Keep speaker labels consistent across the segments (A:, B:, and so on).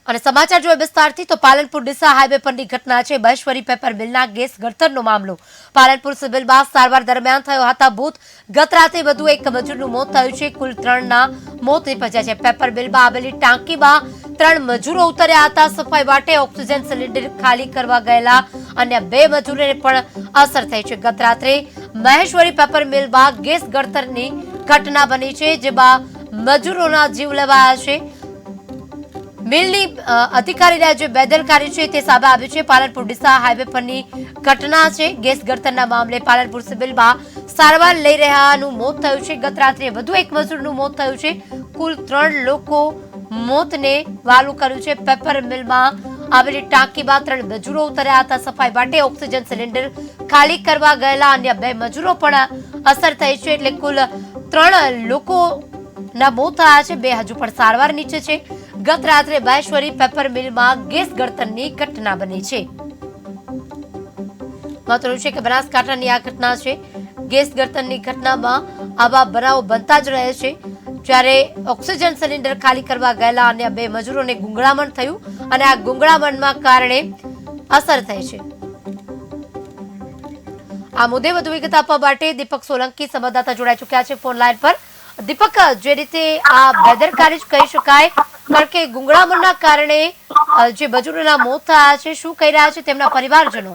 A: અને સમાચાર જોઈએ વિસ્તારથી તો પાલનપુર ડીસા હાઈવે પરની ઘટના છે। મહેશ્વરી પેપર મિલના ગેસ ગળતરનો મામલો પાલનપુર સિવિલમાં સારવાર દરમિયાન થયો હતા ભૂત। ગત રાતે વધુ એક મજૂરનું મોત થયું છે। કુલ 3ના મોત નિપજ્યા છે। પેપર મિલમાં આવેલી ટાંકીમાં 3 મજૂરો ઉતર્યા હતા। સફાઈ માટે ઓક્સિજન સિલિન્ડર ખાલી કરવા ગયેલા અન્ય 2 મજૂરોને પણ અસર થઈ છે। ગત રાત્રે મહેશ્વરી પેપર મિલમાં ગેસ ગળતરની ઘટના બની છે, જેમાં મજૂરોના જીવ લેવાયા છે। મિલની અધિકારીના જે બેદરકારી છે તે સામે આવ્યું છે। પાલનપુર ડીસા હાઈવે પરની ઘટના છે। ગેસ ગળતરના મામલે પાલનપુર સિવિલમાં સારવાર લઈ રહ્યાનું મોત થયું છે। ગત રાત્રે વધુ એક મજૂરનું મોત થયું છે। કુલ 3 લોકો મોતને વાલું કર્યું છે। પેપર મિલમાં આવેલી ટાંકીમાં 3 મજૂરો ઉતર્યા હતા। સફાઈ માટે ઓક્સિજન સિલિન્ડર ખાલી કરવા ગયેલા અન્ય 2 મજૂરો પણ અસર થઈ છે, એટલે કુલ 3 લોકોના મોત થયા છે। 2 હજુ પણ સારવાર નીચે છે। ગત રાત્રે મહેશ્વરી પેપર મિલમાં ગેસ ગળતરની ઘટના બની છે। મહત્વનું છે કે બનાસકાંઠાની આ ઘટના છે। ગેસ ગળતરની ઘટનામાં આવા બનાવો બનતા જ રહે છે। જ્યારે ઓક્સિજન સિલિન્ડર ખાલી કરવા ગયેલા અન્ય 2 મજૂરોને ગુંગળામણ થયું અને આ ગુંગળામણના કારણે અસર થઈ છે। આ મુદ્દે વધુ વિગત આપવા માટે દીપક સોલંકી સંવાદદાતા જોડાઈ ચુક્યા છે ફોન લાઈન પર। દીપક, જે રીતે આ બેદરકારી જ કહી શકાય, કારણ કે ગુંગળામણના કારણે જે મજૂરોના મોત થયા છે, શું કહી રહ્યા છે તેમના પરિવારજનો?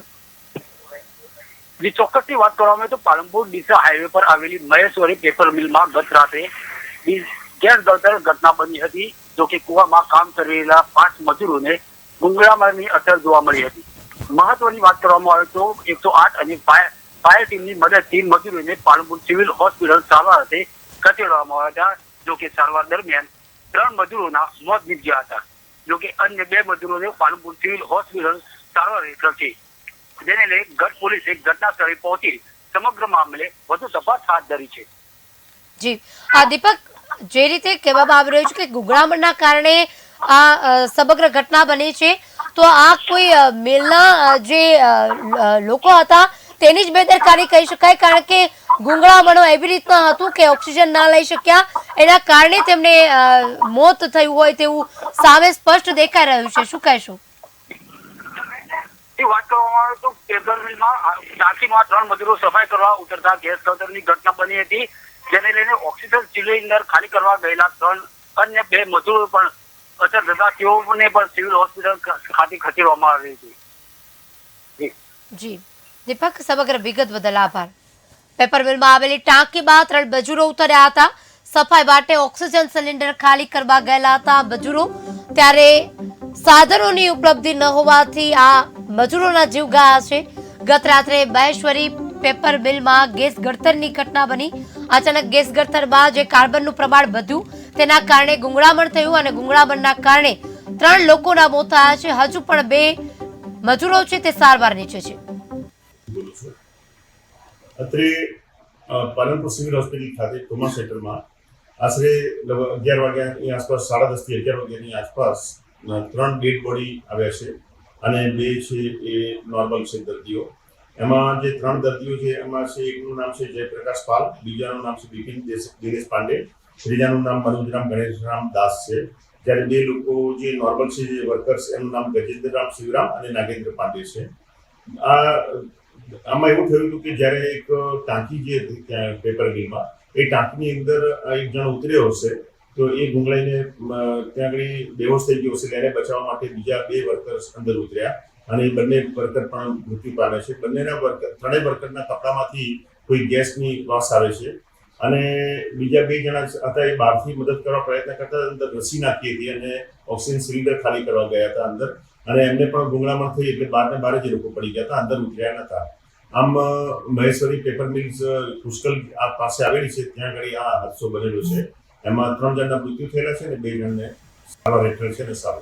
B: જે ચોક્કસની વાત કરવામાં આવે તો પાલનપુર ડીસા હાઈવે પર આવેલી મહેશ્વરી પેપર મિલમાં ગત રાત્રે ગેસ ગળતર ઘટના બની હતી। જો કે કુવામાં કામ કરી રહેલા 5 મજૂરોને ગુંગળામણની અસર જોવા મળી હતી। મહત્વની વાત કરવામાં આવે તો 108 અને ફાયર ટીમની મદદથી મજૂરોને પાલનપુર સિવિલ હોસ્પિટલ સારવાર અર્થે ખસેડવામાં આવ્યા હતા। જો કે સારવાર દરમિયાન 3 મજૂરોના મોત નીપજ્યા હતા। જો કે અન્ય 2 મજૂરોને પાલનપુર સિવિલ હોસ્પિટલ સારવાર હેઠળ છે, જેને લઈ ગઢ પોલીસે ઘટના સ્થળે પહોંચી સમગ્ર મામલે વધુ તપાસ હાથ ધરી છે।
A: જી દીપક, જે રીતે કહેવામાં આવી રહ્યું છે કે ગુંગળામણના કારણે આ સમગ્ર ઘટના બની છે, તો આ કોઈ મિલના જે લોકો હતા તેની જ બેદરકારી કહી શકાય, કારણ કે ગુંગળામણો એવી રીતના હતું કે ઓક્સિજન ના લઈ શક્યા, એના કારણે તેમને મોત થયું હોય તેવું સામે સ્પષ્ટ દેખાઈ રહ્યું છે। શું કહેશો?
B: વાત કરવામાં આવે તો પેપર મિલમાં ટાંકીમાં 3 મજૂરો સફાઈ કરવા ઉતરતા ગેસ ગળતરની ઘટના બની હતી, જેને લઈને ઓક્સિજન સિલિન્ડર ખાલી કરવા ગયેલા 3 અન્ય 2 મજૂરો પણ અસર થતા તેઓને પણ સિવિલ હોસ્પિટલ ખાતે ખસેડવામાં આવી હતી।
A: જી દીપક, સમગ્ર વિગત બદલ આભાર। પેપર મિલમાં આવેલી ટાંકીમાં 3 મજૂરો ઉતર્યા હતા। સફાઈ માટે ઓક્સિજન સિલિન્ડર ખાલી કરવા ગયેલા હતા મજૂરો, ત્યારે સાધનોની ઉપલબ્ધિ ન હોવાથી આ મજૂરોના જીવ ગયા છે। ગત રાત્રે મહેશ્વરી પેપર મિલમાં ગેસ ગળતરની ઘટના બની। અચાનક ગેસ ગળતરમાં જે કાર્બનનું પ્રમાણ વધ્યું, તેના કારણે ગુંગળામણ થયું અને ગુંગળામણના કારણે 3 લોકોના મોત થયા છે। હજુ પણ 2 મજૂરો છે તે સારવાર નીચે છે।
C: અત્રે પાલનપુર સિવિલ હોસ્પિટલ ખાતે ટ્રોમા સેન્ટરમાં આશરે 11 વાગ્યાની આસપાસ 10:30 થી 11 વાગ્યાની આસપાસ 3 ડેડ બોડી આવ્યા છે અને 2 છે એ નોર્મલ છે દર્દીઓ। એમાં જે 3 દર્દીઓ છે એમાં છે એકનું નામ છે જયપ્રકાશ પાલ, બીજાનું નામ છે બિપિન દિનેશ પાંડે, ત્રીજાનું નામ મનોજરામ ગણેશરામ દાસ છે। જ્યારે 2 લોકો જે નોર્મલ છે જે વર્કર્સ, એનું નામ ગજેન્દ્રરામ શિવરામ અને નાગેન્દ્ર પાંડે છે। આમાં એવું થયું હતું કે જ્યારે એક ટાંકી જે હતી ત્યાં પેપર મિલમાં, એ ટાંકીની અંદર એક જણ ઉતર્યો હશે, તો એ ગુંગળાઈને ત્યાં આગળ બેહોશ થઈ ગયો હશે। એને બચાવવા માટે બીજા 2 વર્કર્સ અંદર ઉતર્યા અને એ બંને વર્કર પણ મૃત્યુ પામે છે। ત્રણેય વર્કરના કપડામાંથી કોઈ ગેસની વાસ આવે છે અને બીજા 2 જણા હતા એ બહારથી મદદ કરવા પ્રયત્ન કરતા અંદર રસી નાખી હતી અને ઓક્સિજન સિલિન્ડર ખાલી કરવા ગયા હતા અંદર, અને એમને પણ ગુંગળામણ થઈ એટલે બહાર જ લોકો પડી ગયા હતા, અંદર ઉતર્યા નતા। આમ મહેશ્વરી પેપર મિલ્સ પુષ્કલ પાસે આવેલી છે, ત્યાં આગળ આ હાદસો બનેલો છે। એમાં 3 જણના મૃત્યુ થયેલા છે અને 2 જણને સારવાર હેઠળ છે ને સારું